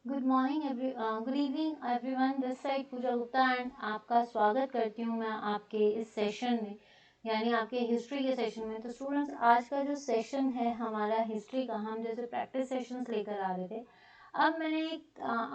Good evening everyone, this side Pooja Gupta and आपका स्वागत करती हूँ मैं आपके इस सेशन में, यानी आपके हिस्ट्री के सेशन में। तो स्टूडेंट्स, आज का जो सेशन है हमारा हिस्ट्री का, हम जैसे प्रैक्टिस सेशंस लेकर आ रहे थे, अब मैंने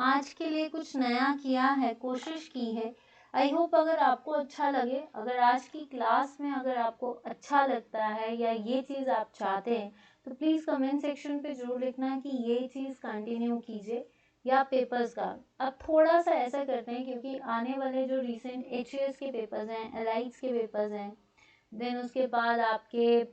आज के लिए कुछ नया किया है, कोशिश की है। आई होप अगर आपको अच्छा लगे, अगर आज की क्लास में अगर आपको अच्छा लगता है या ये चीज़ आप चाहते हैं तो प्लीज़ कमेंट सेक्शन पे ज़रूर लिखना कि ये चीज़ कंटिन्यू कीजिए या पेपर्स का। अब थोड़ा सा ऐसा करते हैं, क्योंकि आने वाले जो रिसेंट एचएएस के पेपर्स हैं, एलाइट्स के पेपर्स हैं, देन उसके बाद आपके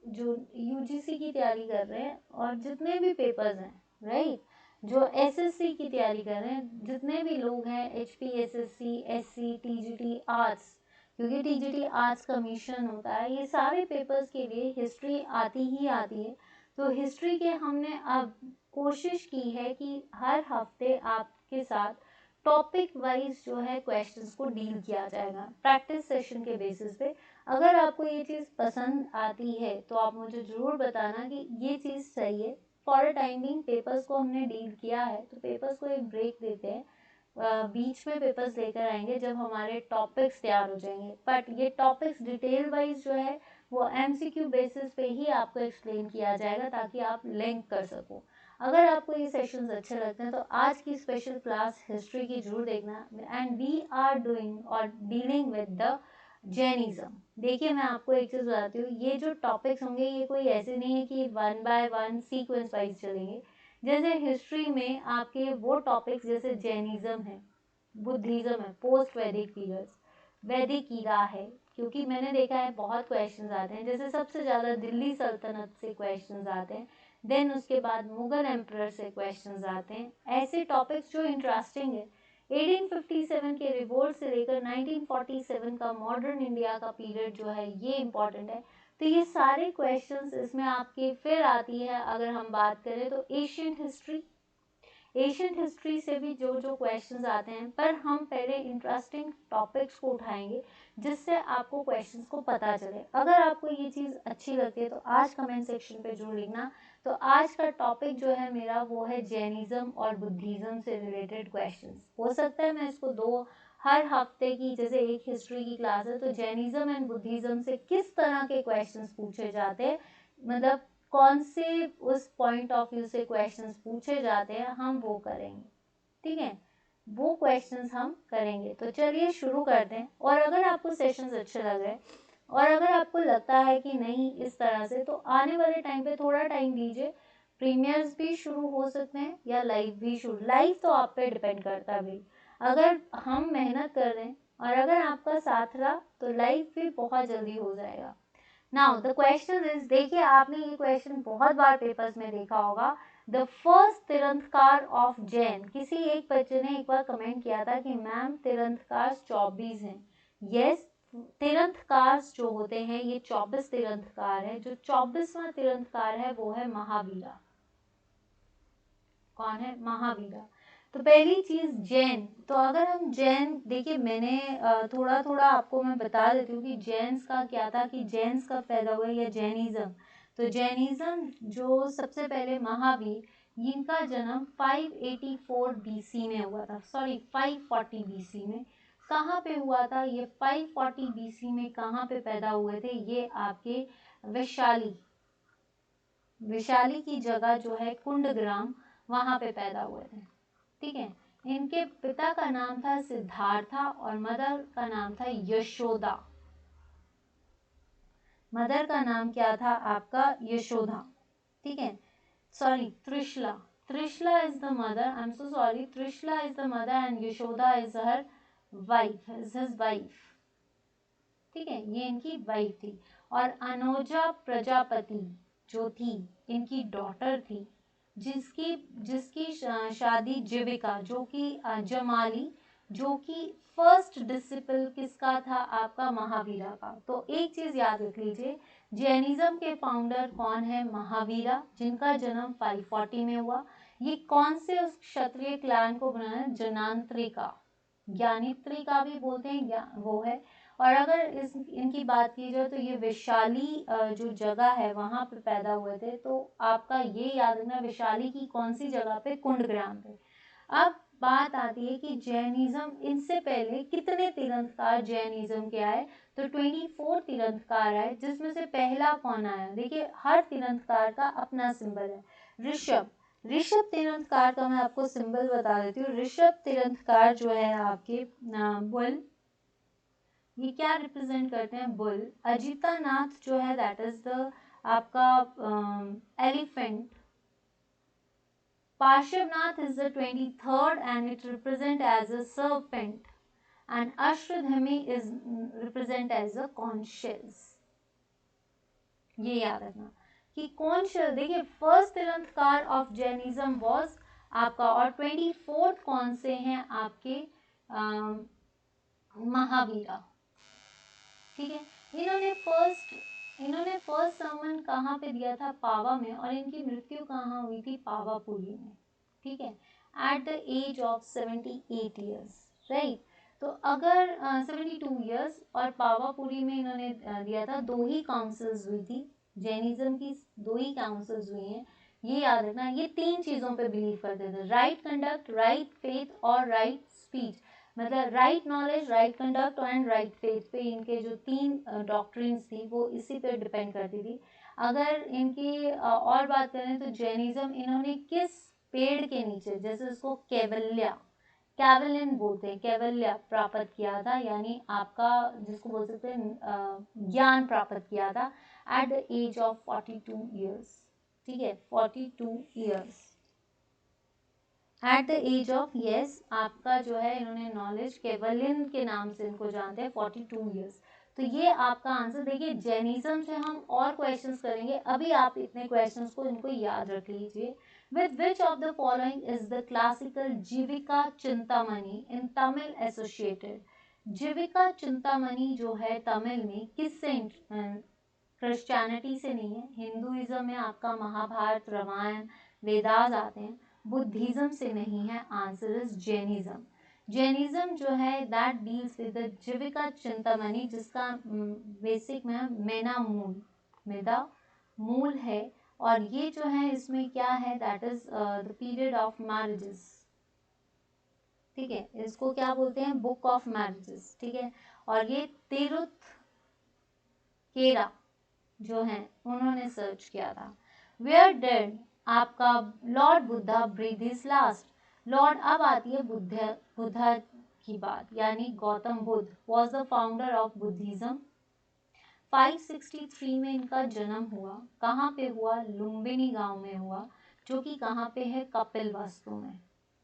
जो यूजीसी की तैयारी कर रहे हैं और जितने भी पेपर्स हैं, राइट, जो एसएससी की तैयारी कर रहे हैं, जितने भी लोग हैं, एचपीएसएससी, एससी, टीजीटी आर्ट्स, क्योंकि टीजीटी आर्ट्स कमीशन होता है, ये सारे पेपर्स के लिए हिस्ट्री आती ही आती है। तो हिस्ट्री के हमने अब कोशिश की है कि हर हफ्ते आपके साथ टॉपिक वाइज जो है क्वेश्चंस को डील किया जाएगा प्रैक्टिस सेशन के बेसिस पे। अगर आपको ये चीज़ पसंद आती है तो आप मुझे ज़रूर बताना कि ये चीज़ सही है। For a time being papers को हमने डील किया है, तो पेपर्स को एक ब्रेक देते हैं, बीच में पेपर्स लेकर आएंगे जब हमारे टॉपिक्स तैयार हो जाएंगे। बट ये टॉपिक्स डिटेल वाइज जो है वो एमसीक्यू बेसिस पे ही आपको एक्सप्लेन किया जाएगा, ताकि आप लिंक कर सको। अगर आपको ये सेशंस अच्छे लगते हैं तो आज की स्पेशल क्लास हिस्ट्री की जरूर देखना। एंड वी आर डूइंग और डीलिंग विद द जैनिज्म। देखिए, मैं आपको एक चीज़ बताती हूँ, ये जो टॉपिक्स होंगे ये कोई ऐसे नहीं है कि one by one sequence wise चलेंगे। जैसे हिस्ट्री में आपके वो टॉपिक्स जैसे जैनिज्म है, बुद्धिज्म है, पोस्ट वैदिक पीरियड्स, वैदिक ईरा है, क्योंकि मैंने देखा है बहुत क्वेश्चंस आते हैं, जैसे सबसे ज़्यादा दिल्ली सल्तनत से क्वेश्चंस आते हैं, देन उसके बाद मुगल एम्परर से क्वेश्चंस आते हैं। ऐसे टॉपिक्स जो इंटरेस्टिंग है, 1857 के रिवोल्ट से लेकर 1947 का मॉडर्न इंडिया का पीरियड जो है ये इम्पॉर्टेंट है। तो ये सारे क्वेश्चंस इसमें आपकी फिर आती है। अगर हम बात करें तो एशियंट हिस्ट्री से भी जो जो क्वेश्चंस आते हैं, पर हम पहले इंटरेस्टिंग टॉपिक्स को उठाएंगे जिससे आपको क्वेश्चंस को पता चले। अगर आपको ये चीज़ अच्छी लगती है तो आज कमेंट सेक्शन पे जरूर लिखना। तो आज का टॉपिक जो है मेरा वो है जैनिज्म और बुद्धिज्म से रिलेटेड क्वेश्चंस। हो सकता है मैं इसको दो हर हफ्ते की, जैसे एक हिस्ट्री की क्लास है तो जैनिज्म एंड बुद्धिज्म से किस तरह के क्वेश्चंस पूछे जाते हैं, मतलब कौन से उस पॉइंट ऑफ व्यू से क्वेश्चंस पूछे जाते हैं, हम वो करेंगे। ठीक है, वो क्वेश्चंस हम करेंगे। तो चलिए शुरू करते हैं। और अगर आपको सेशंस अच्छे लग रहे हैं और अगर आपको लगता है कि नहीं इस तरह से, तो आने वाले टाइम पे थोड़ा टाइम दीजिए, प्रीमियर्स भी शुरू हो सकते हैं या लाइव भी शुरू। लाइव तो आप पे डिपेंड करता है भाई, अगर हम मेहनत कर रहे हैं और अगर आपका साथ रहा तो लाइव भी बहुत जल्दी हो जाएगा। नाउ द क्वेश्चन इज, देखिए आपने ये क्वेश्चन बहुत बार पेपर्स में देखा होगा, द फर्स्ट तीर्थंकर ऑफ जैन। किसी एक बच्चे ने एक बार कमेंट किया था कि मैम तीर्थंकर 24 हैं। यस, तीर्थंकर जो होते हैं ये 24 तीर्थंकर है। जो 24वां तीर्थंकर है वो है महावीरा। कौन है? महावीरा। तो पहली चीज जैन, तो अगर हम जैन, देखिए मैंने थोड़ा थोड़ा आपको मैं बता देती हूँ कि जैन्स का क्या था, कि जैन्स कब पैदा हुए या जैनिज्म। तो जैनिज्म जो सबसे पहले महावीर, इनका जन्म 584 बीसी में हुआ था, सॉरी 540 बीसी में। कहाँ पे हुआ था ये? 540 बीसी में कहाँ पे पैदा हुए थे ये? आपके वैशाली, वैशाली की जगह जो है कुंडग्राम, वहां पे पैदा हुए थे। ठीक है, इनके पिता का नाम था सिद्धार्था और मदर का नाम था यशोदा। मदर का नाम क्या था आपका? यशोदा। ठीक है, sorry Trishala, Trishala is the mother, I am so sorry, Trishala is the mother and Yashoda is her wife, is his wife. ठीक है, ये इनकी वाइफ थी। और अनोजा प्रजापति जो थी इनकी डॉटर थी, जिसकी जिसकी शादी जीविका जो कि जमाली, जो कि फर्स्ट डिसिपल किसका था? आपका महावीरा का। तो एक चीज याद रख लीजिए, जैनिज्म के फाउंडर कौन है? महावीरा, जिनका जन्म 540 में हुआ। ये कौन से उस क्षत्रिय क्लैन को बनाया? जनांत्रिका, ज्ञानित्री का भी बोलते हैं, वो है। और अगर इनकी बात की जाए तो ये वैशाली जो जगह है वहाँ पे पैदा हुए थे। तो आपका ये याद रखना, वैशाली की कौन सी जगह पे, कुंडग्राम पे। अब बात आती है कि जैनिज्म, इनसे पहले कितने तीर्थंकर जैनिज्म के आए, तो 24 तीर्थंकर आए, जिसमें से पहला कौन आया, देखिए हर तीर्थंकर का अपना सिंबल है। ऋषभ तीर्थंकर का मैं आपको सिंबल बता देती हूँ। ऋषभ तीर्थंकर जो है आपके बुल, ये क्या रिप्रेजेंट करते हैं, बुल। अजिता नाथ जो है दैट इज द आपका elephant. Parshvanath is the 23rd and it represents as a serpent, and Ashtadhami is represent as a conch shells। ये याद रखना कि conch shell, देखिए फर्स्ट तीर्थंकर ऑफ जैनिज्म वॉज आपका, और 24th कौन से हैं आपके, महावीरा। ठीक है, इन्होंने फर्स्ट सर्मन कहाँ पे दिया था, पावा में, और इनकी मृत्यु कहाँ हुई थी, पावापुरी में। ठीक है, at the age of 78 years, right. तो अगर 72 ईयर्स, और पावापुरी में इन्होंने दिया था। 2 ही काउंसिल्स हुई थी जैनिज्म की, 2 ही काउंसिल्स हुई हैं, ये याद रखना। ये 3 चीज़ों पे बिलीव करते थे, राइट कंडक्ट, राइट फेथ और राइट स्पीच। मतलब right knowledge, right conduct and right faith पे इनके जो 3 डॉक्ट्रिन्स थी वो इसी पे डिपेंड करती थी। अगर इनकी और बात करें तो जैनिज्म इन्होंने किस पेड़ के नीचे, जैसे उसको कैवलिन बोलते हैं, कैवल्या प्राप्त किया था, यानी आपका जिसको बोल सकते हैं ज्ञान प्राप्त किया था at the age of 42 years. ठीक है, 42 years at the age of, yes, आपका जो है इन्होंने नॉलेज, केवलिन के नाम से इनको जानते हैं, 42 ईयर्स। तो ये आपका आंसर। देखिए जैनिज्म से हम और क्वेश्चंस करेंगे, अभी आप इतने क्वेश्चंस को इनको याद रख लीजिए। With which of the following is the classical Jivaka Chintamani in Tamil associated. Jivaka Chintamani जो है तमिल में किससे, क्रिश्चियनिटी से नहीं है, हिंदुइज्म में आपका महाभारत, रामायण, वेदास आते हैं, बुद्धिज्म से नहीं है, आंसर इज जैनिज्म। जैनिज्म जो है दैट डील्स विद द जीविका चिंतामणि, जिसका बेसिक में मेदा मूल है, और ये जो है इसमें क्या है, that is the period of marriages. ठीक है, इसको क्या बोलते हैं, बुक ऑफ मैरिजेस। ठीक है, और ये केरा जो है उन्होंने सर्च किया था। वेयर डेड आपका lord Buddha breathe his last. Lord, अब आती है बुद्धा की बात, यानी Gautam Buddha was the founder of Buddhism. 563 में इनका जन्म हुआ। कहाँ पे हुआ, लुम्बिनी गांव में हुआ, जो कि कहाँ पे है, कपिलवस्तु में।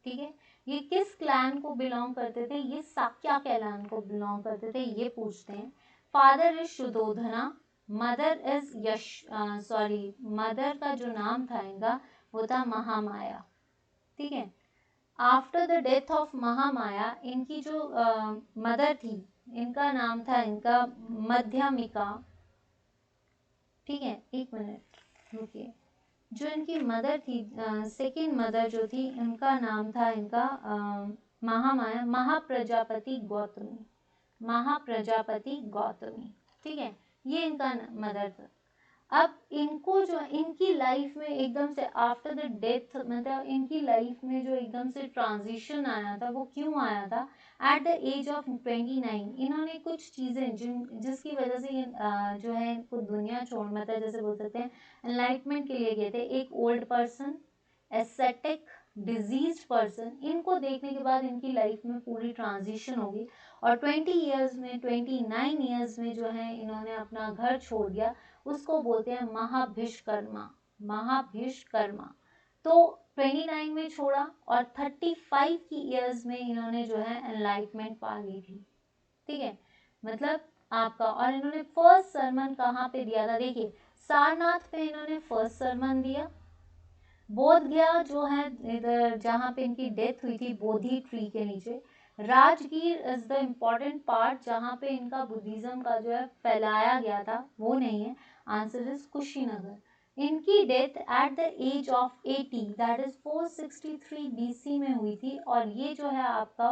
ठीक है, ये किस क्लैन को बिलोंग करते थे, ये साक्या क्लैन को बिलोंग करते थे, ये पूछते हैं। Father is Shuddhodana, mother is mother का जो नाम था इनका वो था महामाया। ठीक है, after the death of Mahamaya इनकी जो मदर थी, इनका नाम था इनका मध्यमिका। ठीक है, एक मिनट रुकिए, जो इनकी मदर थी, सेकेंड मदर जो थी, इनका नाम था इनका महामाया, महाप्रजापति गौतमी। ठीक है, ये इनका मदर था। अब इनको जो इनकी लाइफ में एकदम से आफ्टर द डेथ, मतलब इनकी लाइफ में जो एकदम से ट्रांजिशन आया था, वो क्यों आया था, एट द एज ऑफ 29 इन्होंने कुछ चीज़ें जिसकी वजह से जो है इनको दुनिया छोड़, मतलब जैसे बोल सकते हैं एनलाइटमेंट के लिए गए थे। एक old person, ascetic, disease person, इनको देखने के बाद इनकी लाइफ में पूरी ट्रांजिशन होगी, और 29 ईयर्स में जो है इन्होंने अपना घर छोड़ दिया, उसको बोलते हैं महाभिष्कर्मा। तो 29 में छोड़ा, और 35 की ईयर्स में इन्होंने जो है एनलाइटमेंट पा ली थी। ठीक है, मतलब आपका, और इन्होंने फर्स्ट सरमन कहाँ पे दिया था, देखिए सारनाथ पे इन्होंने फर्स्ट सरमन दिया। बोध गया जो है इधर जहाँ पे इनकी डेथ हुई थी, बोधि ट्री के नीचे। Rajgir is the important part जहाँ पे इनका बुद्धिज्म का जो है फैलाया गया था, वो नहीं है, आंसर इज कुशीनगर। इनकी death at the age of 80 that is 463 BC में हुई थी, और ये जो है आपका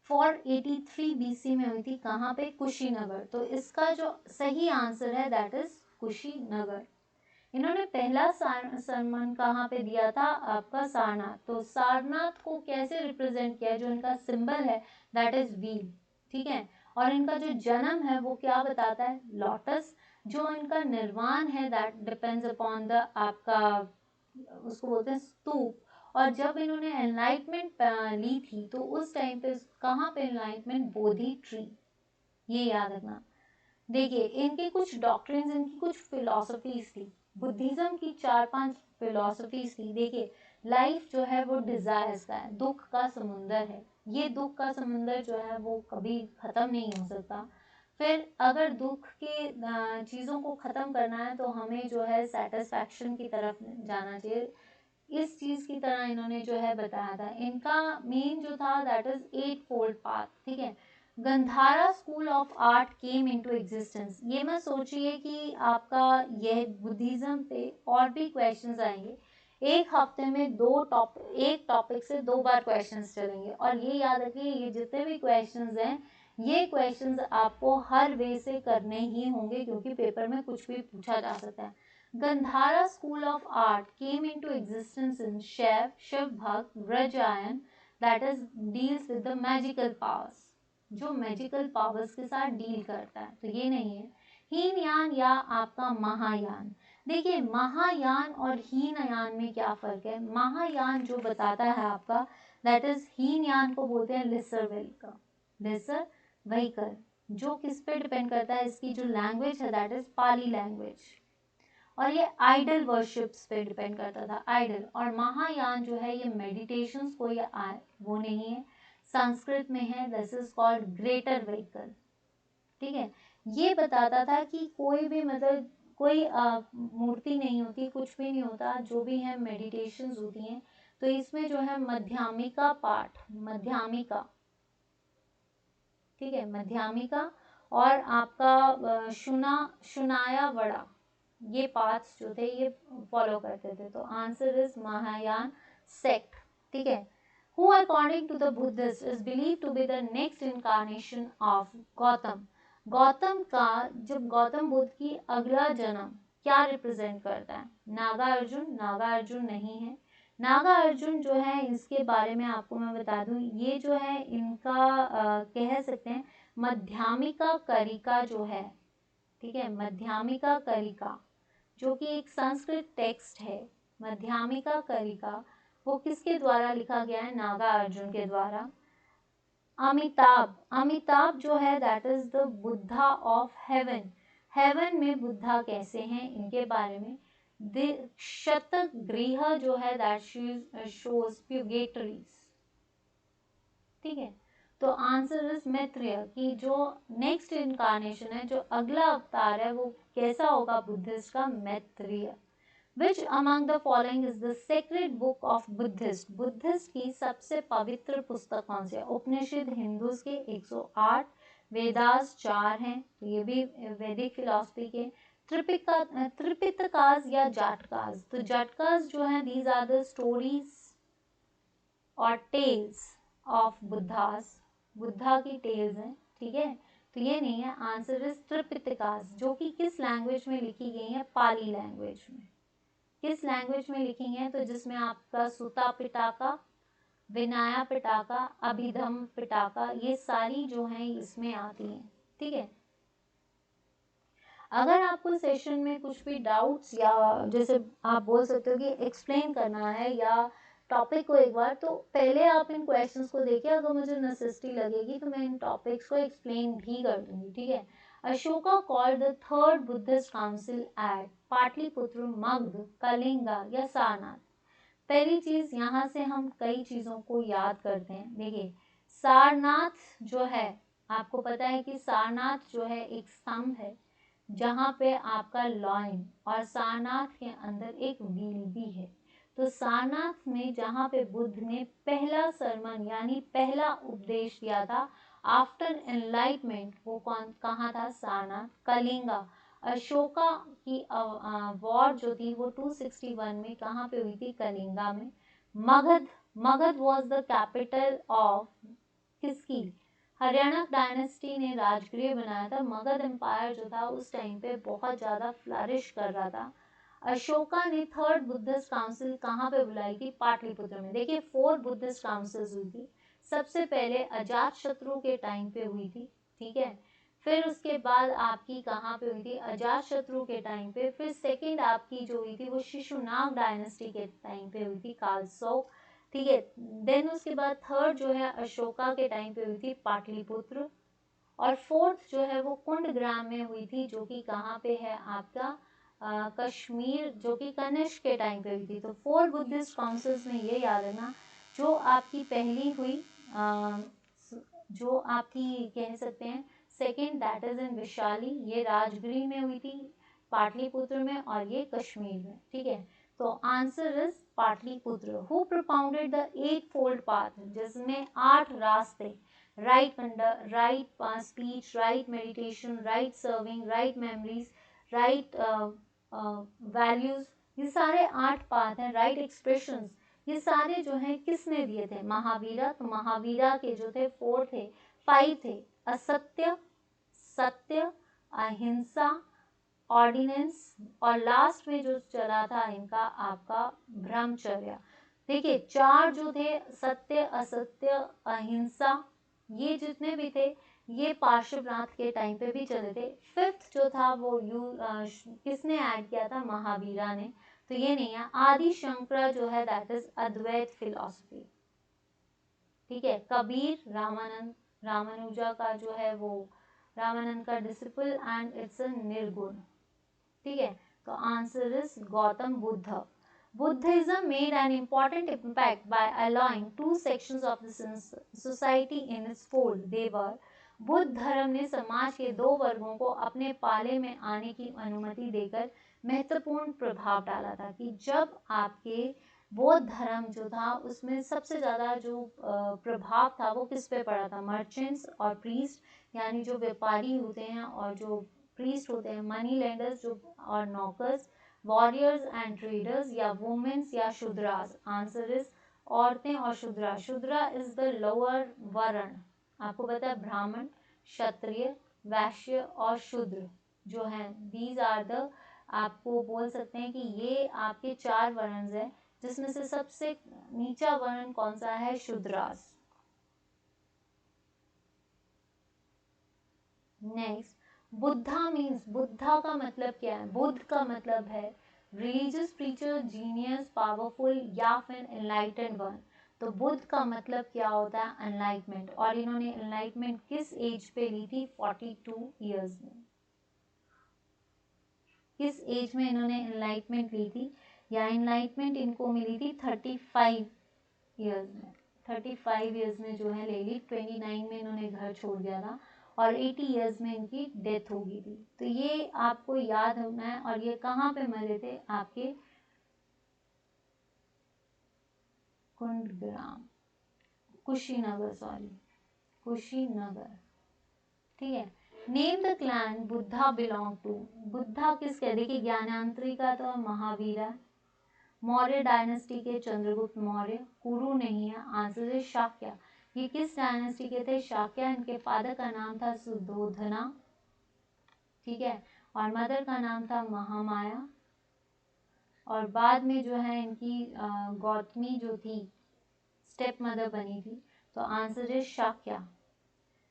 483 BC में हुई थी। कहाँ पे? कुशीनगर। तो इसका जो सही आंसर है दैट इज कुशीनगर। इन्होंने पहला सम्मान कहाँ पे दिया था? आपका सारनाथ। तो सारनाथ को कैसे रिप्रेजेंट किया? जो इनका सिंबल है दैट इज व्हील, ठीक है। और इनका जो जन्म है वो क्या बताता है? लोटस। जो इनका निर्माण है दैट डिपेंड्स अपॉन द आपका, उसको बोलते हैं स्तूप। और जब इन्होंने एनलाइटमेंट ली थी तो उस टाइम पे कहाँ पे एनलाइटमेंट? बोधि ट्री, ये याद रखना। देखिए इनके कुछ डॉक्ट्रिन्स, इनकी कुछ फिलॉसफीज थी। बुद्धिज्म की 4-5 फिलॉसफीज थी। देखिए लाइफ जो है वो डिजायर्स का है, दुख का समुंदर है। ये दुख का समुंदर जो है वो कभी खत्म नहीं हो सकता। फिर अगर दुख के चीज़ों को ख़त्म करना है तो हमें जो है सेटिस्फैक्शन की तरफ जाना चाहिए। इस चीज़ की तरह इन्होंने जो है बताया था। इनका मेन जो था दैट इज 8 फोल्ड पाथ, ठीक है। Gandhara school of art came into existence. ये मत सोचिए कि आपका यह बुद्धिज्म पे और भी क्वेश्चंस आएंगे। एक हफ्ते में एक टॉपिक से 2 बार क्वेश्चंस चलेंगे। और ये याद रखिए ये जितने भी क्वेश्चंस हैं ये क्वेश्चंस आपको हर वे से करने ही होंगे, क्योंकि पेपर में कुछ भी पूछा जा सकता है। Gandhara school of art came into existence in Shiva भक्त Vajrayana that is deals with the magical powers, जो मैजिकल पावर्स के साथ डील करता है। तो ये नहीं है। हीनयान या आपका महायान। देखिए महायान और हीनयान में क्या फर्क है? महायान जो बताता है आपका दैट इज, हीनयान को बोलते हैं लेसर व्हीकल, जो किस पे डिपेंड करता है? इसकी जो लैंग्वेज है दैट इज पाली लैंग्वेज। और ये आइडल वर्शिप्स पे डिपेंड करता था, आइडल। और महायान जो है ये मेडिटेशंस को वो नहीं है, संस्कृत में है, this is called greater vehicle, ठीक है। ये बताता था कि कोई भी मतलब कोई मूर्ति नहीं होती, कुछ भी नहीं होता, जो भी है मेडिटेशंस होती हैं। तो इसमें जो है मध्यामिका पाठ, मध्यामिका, ठीक है, मध्यामिका और आपका शुनाया वड़ा, ये पाथ्स जो थे ये फॉलो करते थे। तो आंसर इज महायान सेक्ट, ठीक है। Who according to the Buddhist is believe to be the next incarnation of Gautam. Gautam का, जब गौतम बुद्ध की अगला जन्म क्या रिप्रेजेंट करता है? नागा अर्जुन। नागा अर्जुन नहीं है। नागा अर्जुन जो है इसके बारे में आपको मैं बता दूं, ये जो है इनका कह सकते हैं मध्यामिका करिका जो है, ठीक है, मध्यामिका करिका जो कि एक संस्कृत टेक्स्ट है। मध्यामिका करिका वो किसके द्वारा लिखा गया है? नागा अर्जुन के द्वारा। अमिताभ जो है that is the Buddha of heaven. Heaven में बुद्धा कैसे हैं इनके बारे में। शतगृह जो है दैट शोज प्यूगेटरीज, ठीक है। तो आंसर इज मैत्रेय की जो नेक्स्ट इनकारनेशन है, जो अगला अवतार है वो कैसा होगा बुद्धिस्ट का? Maitreya. Which among the following is the sacred book of Buddhist? Buddhist की सबसे पवित्र पुस्तक कौन सी है? उपनिषद हिंदूज के 108, वेदास 4 हैं, तो ये भी वैदिक फिलॉसफी के। त्रिपिटकास या जाटकास। तो जाटकास जो है दीज आर द स्टोरीज और टेल्स ऑफ बुद्धास, बुद्धा की टेल्स हैं, ठीक है। तो ये नहीं है, आंसर इज त्रिपिटकास, जो कि किस लैंग्वेज में लिखी गई है? पाली लैंग्वेज में। किस लैंग्वेज में लिखी है? तो जिसमें आपका सुता पिटाका, विनाया पिटाका, अभिधम पिटाका, ये सारी जो हैं इसमें आती हैं, ठीक है। अगर आपको सेशन में कुछ भी डाउट्स या जैसे आप बोल सकते हो कि एक्सप्लेन करना है या टॉपिक को एक बार, तो पहले आप इन क्वेश्चंस को देखिए। अगर मुझे नेसेसिटी लगेगी तो मैं इन टॉपिक्स को एक्सप्लेन भी कर दूंगी, ठीक है। Ashoka called the third Buddhist council at Pataliputra, Magadha, Kalinga या सारनाथ। पहली चीज यहाँ से हम कई चीजों को याद करते हैं। देखिए सारनाथ जो है, आपको पता है कि सारनाथ जो है एक स्तंभ है जहाँ पे आपका लॉइन, और सारनाथ के अंदर एक व्हील भी है। तो सारनाथ में जहाँ पे बुद्ध ने पहला सरमन यानी पहला उपदेश दिया था आफ्टर एनलाइटमेंट, वो कहाँ था? सारनाथ। कलिंगा, अशोका की वॉर जो थी वो 261 में कहाँ पे हुई थी? कलिंगा में। Magadh, Magadh was the capital of किसकी? हरियाणा डायनेस्टी ने राजगृह बनाया था। मगध एम्पायर जो था उस टाइम पे बहुत ज़्यादा फ्लरिश कर रहा था। अशोका ने थर्ड बुद्धिस्ट काउंसिल कहाँ पे बुलाई थी? पाटलिपुत्र में। देखिए 4 बुद्धिस्ट काउंसिल्स हुई थी। सबसे पहले अजात शत्रु के टाइम पे हुई थी, ठीक है। फिर उसके बाद आपकी कहाँ पे हुई थी? अजात शत्रु के टाइम पे। फिर सेकंड आपकी जो हुई थी वो शिशुनाग डायनेस्टी के टाइम पे हुई थी, कालसोक, ठीक है। देन उसके बाद थर्ड जो है अशोका के टाइम पे हुई थी, पाटलिपुत्र। और फोर्थ जो है वो कुंडग्राम में हुई थी, जो कि कहाँ पे है आपका कश्मीर, जो कि कनिष्क के टाइम पे हुई थी। तो 4 बुद्धिस्ट काउंसिल्स में ये याद रखना। जो आपकी पहली हुई जो आपकी कह सकते हैं second, that is in Vishali, ये राजगृह में हुई थी, पाटलिपुत्र में, और ये कश्मीर में, ठीक है। तो answer is Pataliputra. Who propounded the 8 fold path, जिसमें 8 रास्ते, right conduct, right speech, right meditation, right serving, right memories, right values, ये सारे 8 पाथ हैं, राइट एक्सप्रेशंस, ये सारे जो हैं किसने दिए थे? महावीरा। तो महावीरा के जो थे 4 थे, 5 थे, असत्य, सत्य, अहिंसा, ऑर्डिनेंस, और लास्ट में जो चला था इनका आपका ब्रह्मचर्य। देखिए 4 जो थे, सत्य, असत्य, अहिंसा, ये जितने भी थे ये पार्श्वनाथ के टाइम पे भी चले थे। 5th जो था वो किसने ऐड किया था? महावीरा ने। तो ये नहीं है। आदि शंकरा जो है दैट इज अद्वैत फिलॉसफी, ठीक है। कबीर रामानंद, रामानुजा का जो है वो रामानंद का डिसिपल, एंड इट्स अ निर्गुण, ठीक है। तो answer is Gautam Buddha. Buddhism made an important impact by allowing 2 sections of the society in its fold. They were, Buddha धर्म ने समाज के 2 वर्गों को अपने पाले में आने की अनुमति देकर महत्वपूर्ण प्रभाव डाला था। कि जब आपके बौद्ध धर्म जो था उसमें सबसे ज़्यादा जो प्रभाव था वो किस पे पड़ा था? मर्चेंट्स और प्रीस्ट, यानी जो व्यापारी होते हैं और जो प्रीस्ट होते हैं, मनी लेंडर्स जो, और नौकर्स, वॉरियर्स एंड ट्रेडर्स, या वुमेन्स या शूद्रास। आंसर इज औरतें और शूद्रा। शूद्रा इज द लोअर वर्ण, आपको पता है ब्राह्मण, क्षत्रिय, वैश्य और शूद्र जो हैं, दीज आर द, आपको बोल सकते हैं कि ये आपके 4 वर्ण हैं, जिसमें से सबसे नीचा वर्ण कौन सा है? शूद्रास। नेक्स्ट, बुद्धा मीन्स, बुद्धा का मतलब क्या है? बुद्ध का मतलब है रिलीजियस प्रीचर, जीनियस, पावरफुल, या फिर एनलाइटेंड वन। तो बुद्ध का मतलब क्या होता है? एनलाइटमेंट। और इन्होंने एनलाइटमेंट किस एज पे ली थी? 42 ईयर्स में। किस एज में इन्होंने एनलाइटमेंट ली थी? या एनलाइटमेंट इनको मिली थी 35 ईयर्स में। 35 ईयर्स में जो है ले ली। 29 में इन्होंने घर छोड़ दिया था और 80 ईयर्स में इनकी डेथ हो गई थी। तो ये आपको याद होना है। और ये कहाँ पे मरे थे? आपके कुंडग्राम, कुशीनगर, सॉरी कुशीनगर, ठीक है। Name the clan Buddha belong to. Buddha किसके? देखिए ज्ञानांतरी का तो महावीरा, मौर्य डायनेस्टी के चंद्रगुप्त मौर्य, कुरु नहीं है, आंसर है शाक्य। ये किस डायनेस्टी के थे? शाक्य। इनके फादर का नाम था सुधोधना, ठीक है, और मदर का नाम था महामाया। और बाद में जो है इनकी गौतमी जो थी स्टेप मदर बनी थी। तो answer is Shakya.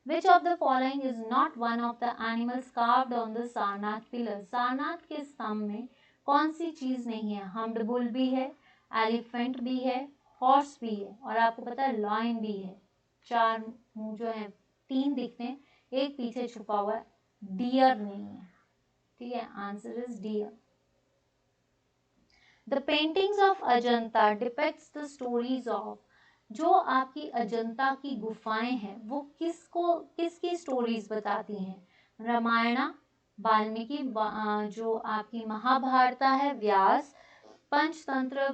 Which of the following is not one of the animals carved on the Sarnath pillar? Sarnath के स्तंभ में कौन सी चीज नहीं है? हम्ड बुल भी है, एलिफेंट भी है, हॉर्स भी है, और आपको पता है लॉयन भी है। 4 मुंह जो है, 3 दिखते हैं, एक पीछे छुपा हुआ है, डियर नहीं है, ठीक है। Answer is dear. The paintings of Ajanta depicts the stories of. जो आपकी अजंता की गुफाएं हैं वो किसकी स्टोरीज बताती हैं? रामायणा, वाल्मीकि, जो आपकी महाभारता है व्यास, पंचतंत्र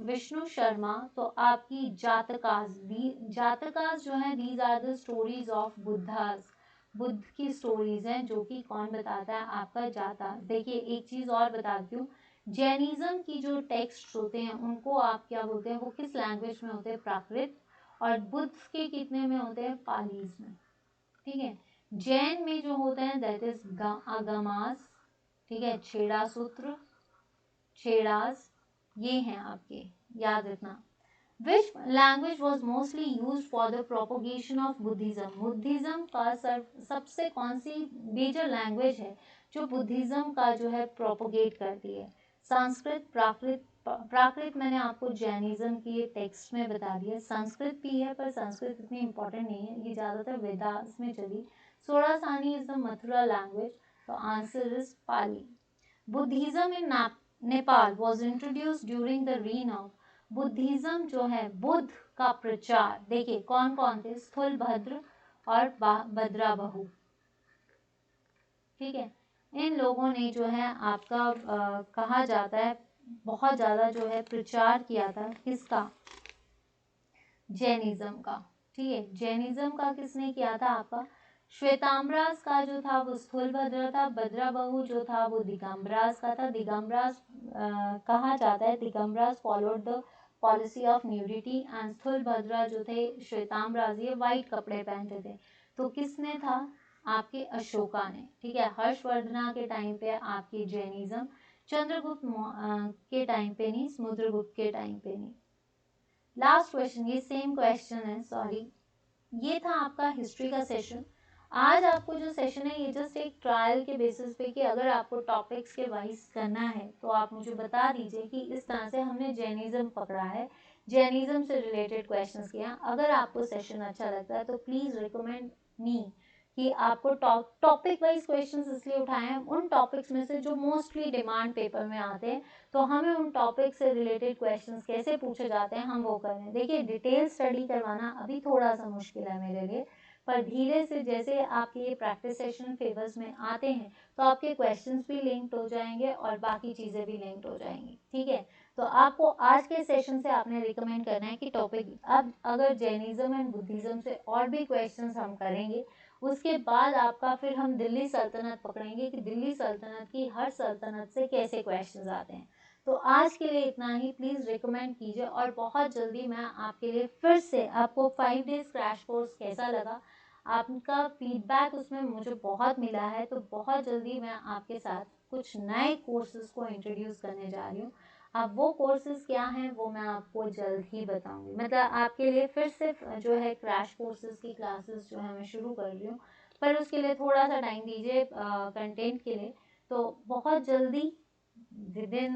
विष्णु शर्मा, तो आपकी जातकास जो है these are the stories of Buddhas. Buddha की स्टोरीज हैं जो कि कौन बताता है? आपका जाता। देखिए एक चीज और बताती हूँ, जैनिज्म की जो टेक्स्ट होते हैं उनको आप क्या बोलते हैं? वो किस लैंग्वेज में होते हैं? प्राकृत। और बुद्ध के कितने में होते हैं, पालीज में, ठीक है। जैन में जो होते हैं दैट इज आगमास, ठीक है, छेड़ा सूत्र, छेड़ास, ये हैं आपके, याद रखना। Which language was mostly used for the propagation of Buddhism? Buddhism का सबसे कौन सी मेजर लैंग्वेज है जो बुद्धिज्म का जो है प्रोपोगेट करती है? संस्कृत, प्राकृत, प्राकृत मैंने आपको जैनिज्म की टेक्स्ट में बता दिया, संस्कृत भी है पर संस्कृत इतनी इंपॉर्टेंट नहीं है, ये ज़्यादातर वेदास में चली। Sauraseni is the Mathura language, तो answer is Pali. Buddhism in Nepal was introduced during the reign of, Buddhism जो है, बुद्ध का प्रचार, देखिए कौन कौन थे, स्थूलभद्र और भद्राबहु, ठीक है। इन लोगों ने जो है आपका कहा जाता है बहुत ज़्यादा जो है प्रचार किया था, किसका, जैनिज्म का, ठीक है। जैनिज्म का किसने किया था आपका, श्वेताम्बरास का जो था वो स्थूलभद्र था, भद्राबहु जो था वो दिगंबरास का था। दिगंबरास कहा जाता है, Digambaras followed the policy of nudity and Sthulabhadra जो थे श्वेताम्बरास, ये वाइट कपड़े पहनते थे। तो किसने था, आपके अशोका ने, ठीक है। हर्षवर्धना के टाइम पे आपकी जैनिज्म, चंद्रगुप्त के टाइम पे नहीं, समुद्रगुप्त के टाइम पे नहीं। लास्ट क्वेश्चन, ये सेम क्वेश्चन है, सॉरी, ये था आपका हिस्ट्री का सेशन। आज आपको जो सेशन है ये जस्ट एक ट्रायल के बेसिस पे कि अगर आपको टॉपिक्स के वाइज करना है तो आप मुझे बता दीजिए कि इस तरह से हमने जैनिज्म पकड़ा है, जैनिज्म से रिलेटेड क्वेश्चंस किया। अगर आपको सेशन अच्छा लगता है तो प्लीज़ रिकमेंड मी कि आपको टॉपिक वाइज क्वेश्चंस इसलिए उठाए हैं, उन टॉपिक्स में से जो मोस्टली डिमांड पेपर में आते हैं, तो हमें उन टॉपिक से रिलेटेड क्वेश्चंस कैसे पूछे जाते हैं हम वो करें। देखिए डिटेल स्टडी करवाना अभी थोड़ा सा मुश्किल है मेरे लिए, पर धीरे से जैसे आपके ये प्रैक्टिस सेशन फेवर्स में आते हैं तो आपके क्वेश्चंस भी लिंक्ड हो जाएंगे और बाकी चीज़ें भी लिंक्ड हो जाएंगी, ठीक है। तो आपको आज के सेशन से आपने रिकमेंड करना है कि टॉपिक, अब अगर जैनिज्म एंड बुद्धिज्म से और भी क्वेश्चंस हम करेंगे, उसके बाद आपका फिर हम दिल्ली सल्तनत पकड़ेंगे कि दिल्ली सल्तनत की हर सल्तनत से कैसे क्वेश्चंस आते हैं। तो आज के लिए इतना ही, प्लीज़ रिकमेंड कीजिए और बहुत जल्दी मैं आपके लिए फिर से, आपको 5 डेज क्रैश कोर्स कैसा लगा, आपका फीडबैक उसमें मुझे बहुत मिला है, तो बहुत जल्दी मैं आपके साथ कुछ नए कोर्सेज को इंट्रोड्यूस करने जा रही हूँ। अब वो कोर्सेज क्या हैं वो मैं आपको जल्द ही बताऊंगी, मतलब आपके लिए फिर से जो है क्रैश कोर्सेज की क्लासेस जो है मैं शुरू कर रही हूँ, पर उसके लिए थोड़ा सा टाइम दीजिए कंटेंट के लिए। तो बहुत जल्दी विद इन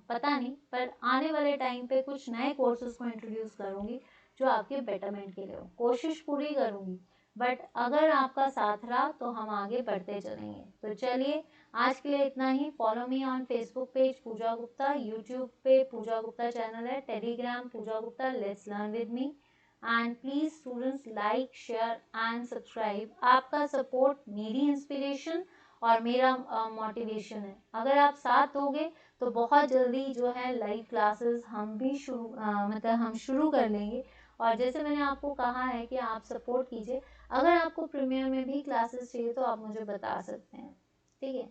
पता नहीं, पर आने वाले टाइम पे कुछ नए कोर्सेज को इंट्रोड्यूस करूँगी जो आपके बेटरमेंट के लिए हो, कोशिश पूरी करूँगी, बट अगर आपका साथ रहा तो हम आगे बढ़ते चलेंगे। तो चलिए आज के लिए इतना ही। Follow me on Facebook page Pooja Gupta, YouTube पे पूजा गुप्ता चैनल है, Telegram Pooja Gupta, let's learn with me, and please students like share and subscribe. आपका सपोर्ट मेरी इंस्पिरेशन और मेरा मोटिवेशन है। अगर आप साथ दोगे तो बहुत जल्दी जो है लाइव क्लासेस हम भी मतलब हम शुरू कर लेंगे। और जैसे मैंने आपको कहा है कि आप सपोर्ट कीजिए, अगर आपको प्रीमियर में भी क्लासेस चाहिए तो आप मुझे बता सकते हैं, ठीक है।